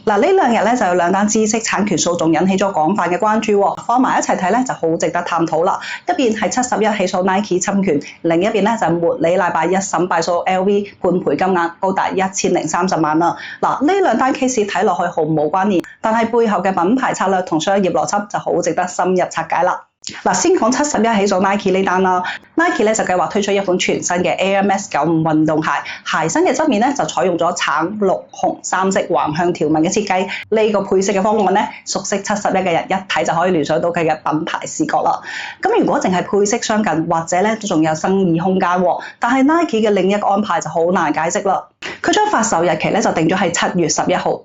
嗱，呢兩日咧就有兩單知識產權訴訟引起咗廣泛嘅關注喎，放埋一齊睇咧就好值得探討啦。一邊係71起訴 Nike 侵權，另一邊咧就係茉莉奶白一審敗訴 LV 判賠金額高達1030萬啦。嗱，呢兩單 case 睇落去毫無關聯，但係背後嘅品牌策略同商業邏輯就好值得深入拆解啦。嗱，先講71起訴 Nike 呢單啦。Nike 咧就計劃推出一款全新嘅 Air Max 95運動鞋，鞋身嘅側面咧就採用咗橙、綠、紅三色橫向條紋嘅設計。呢個配色嘅方案咧，熟悉71嘅人一睇就可以聯想到佢嘅品牌視覺啦。咁如果淨係配色相近，或者咧都仲有生意空間喎。但係 Nike 嘅另一個安排就好難解釋啦。佢將發售日期咧就定咗係7月11號，7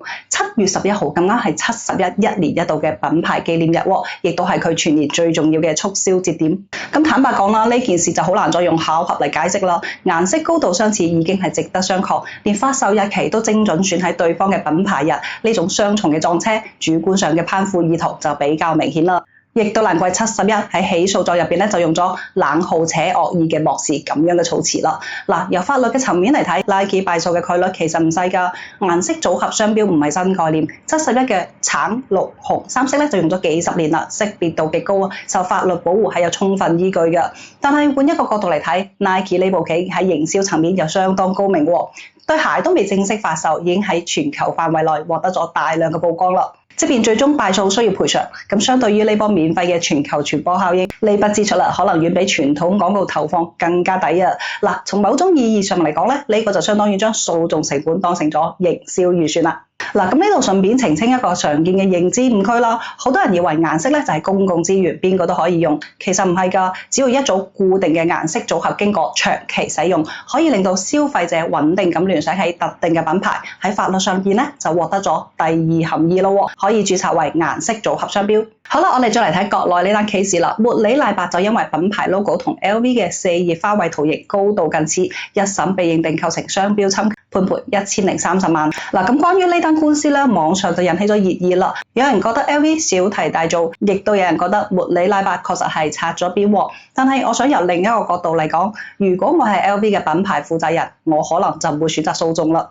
月11號咁啱係71一年一度嘅品牌紀念日喎，亦都係佢全年最重要嘅促銷節點。咁坦白講啦，呢件事就好難再用巧合嚟解釋啦。顏色高度相似已經係值得商榷，連發售日期都精準選喺對方嘅品牌日，呢種雙重嘅撞車，主觀上嘅攀附意圖就比較明顯啦。亦都難怪71喺起訴狀入邊咧就用咗冷酷且惡意嘅漠視咁樣嘅措辭啦。嗱，由法律嘅層面嚟睇 ，Nike 敗訴嘅概率其實唔細㗎。顏色組合商標唔係新概念，71嘅橙、綠、紅三色咧就用咗幾十年啦，識別度極高啊，受法律保護係有充分依據嘅。但係換一個角度嚟睇 ，Nike 呢部棋喺營銷層面又相當高明喎，對鞋都未正式發售，已經喺全球範圍內獲得咗大量嘅曝光啦。即便最終敗訴需要賠償，咁相對於呢波免費嘅全球傳播效應，呢筆支出啦可能遠比傳統廣告投放更加抵啊！嗱，從某種意義上嚟講咧，呢個就相當於將訴訟成本當成咗營銷預算啦。嗱，咁呢度順便澄清一個常見嘅認知誤區啦，好多人以為顏色咧就係公共資源，邊個都可以用，其實唔係㗎，只要一組固定嘅顏色組合經過長期使用，可以令到消費者穩定咁聯想起特定嘅品牌，喺法律上邊咧就獲得咗第二含義咯，可以註冊為顏色組合商標。好啦，我哋再嚟睇國內呢單 case 啦。茉莉奶白就因為品牌 logo 同 LV 嘅4葉花卉圖形高度近似，一審被認定構成商標侵權，判賠1030萬。嗱，咁關於呢單官司咧，網上就引起咗熱議啦。有人覺得 LV 小題大做，亦都有人覺得茉莉奶白確實係擦咗邊喎。但係我想由另一個角度嚟講，如果我係 LV 嘅品牌負責人，我可能就唔會選擇訴訟啦。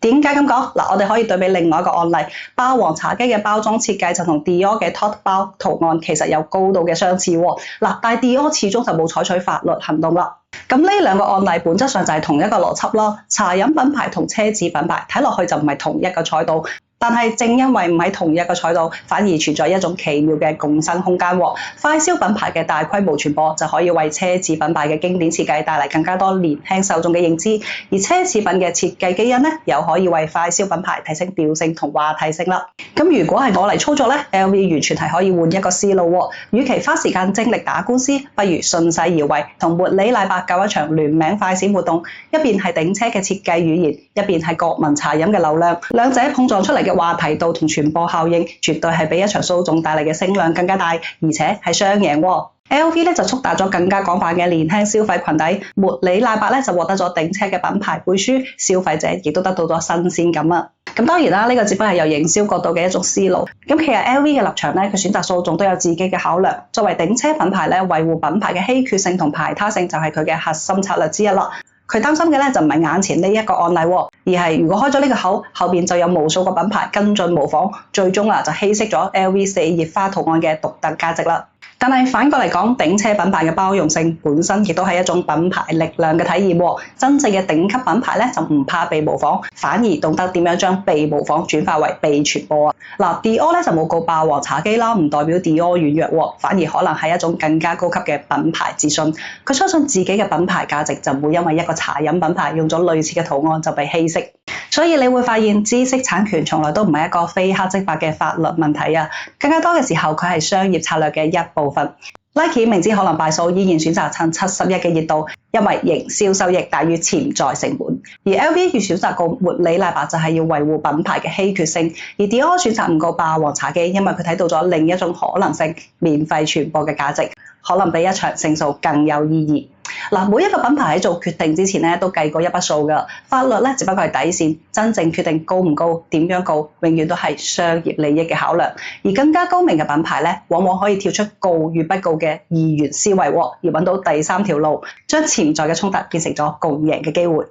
點解咁講？嗱，我哋可以對比另外一個案例，霸王茶姬嘅包裝設計就同 Dior 嘅 tote 包圖案其實有高度嘅相似喎。嗱，但係 Dior 始終就冇採取法律行動啦。咁呢兩個案例本質上就係同一個邏輯啦。茶飲品牌同奢侈品牌睇落去就唔係同一個賽道。但係正因為唔喺同一個賽道，反而存在一種奇妙嘅共生空間喎。快消品牌嘅大規模傳播就可以為奢侈品牌嘅經典設計帶嚟更加多年輕受眾嘅認知，而奢侈品嘅設計基因咧，又可以為快消品牌提升調性同話題性啦。咁如果係我嚟操作咧 ，LV 完全係可以換一個思路喎。與其花時間精力打官司，不如順勢而為，同茉莉奶白搞一場聯名快閃活動，一邊係頂車嘅設計語言，一邊係國民茶飲嘅流量，兩者碰撞出嚟嘅話題度同傳播效應，絕對係比一場訴訟帶嚟嘅聲量更加大，而且係雙贏喎。LV 咧就觸達咗更加廣泛嘅年輕消費群體，茉莉奶白咧就獲得咗頂車嘅品牌背書，消費者亦都得到咗新鮮感啊！咁當然啦，呢個只不過係由營銷角度嘅一種思路。咁其實 LV 嘅立場咧，佢選擇訴訟都有自己嘅考量。作為頂車品牌咧，維護品牌嘅稀缺性同排他性就係佢嘅核心策略之一啦。佢擔心嘅咧就唔係眼前呢一個案例，而係如果開咗呢個口，後邊就有無數個品牌跟進模仿，最終就稀釋咗 LV 4葉花圖案嘅獨特價值啦。但係反過嚟講，頂車品牌嘅包容性本身亦都係一種品牌力量嘅體驗。真正嘅頂級品牌咧就唔怕被模仿，反而懂得點樣將被模仿轉化為被傳播啊！嗱 ，Dior 咧就冇告霸王茶姬啦，唔代表 Dior 軟弱，反而可能係一種更加高級嘅品牌自信。佢相信自己嘅品牌價值就唔會因為一個茶飲品牌用咗類似嘅圖案就被稀釋。所以你會發現知識產權從來都唔係一個非黑即白嘅法律問題啊，更加多嘅時候佢係商業策略嘅一部分。Nike 明知可能敗訴，依然選擇趁71嘅熱度，因為營銷收益大於潛在成本。而 LV 要選擇告茉莉奶白就係要維護品牌嘅稀缺性，而 Dior 選擇唔告霸王茶姬，因為佢睇到咗另一種可能性，免費傳播嘅價值，可能比一場勝訴更有意義。嗱，每一個品牌喺做決定之前咧，都計過一筆數㗎。法律咧只不過係底線，真正決定高唔高、點樣告，永遠都係商業利益嘅考量。而更加高明嘅品牌咧，往往可以跳出告與不告嘅二元思維，而揾到第三條路，將潛在嘅衝突變成咗共贏嘅機會。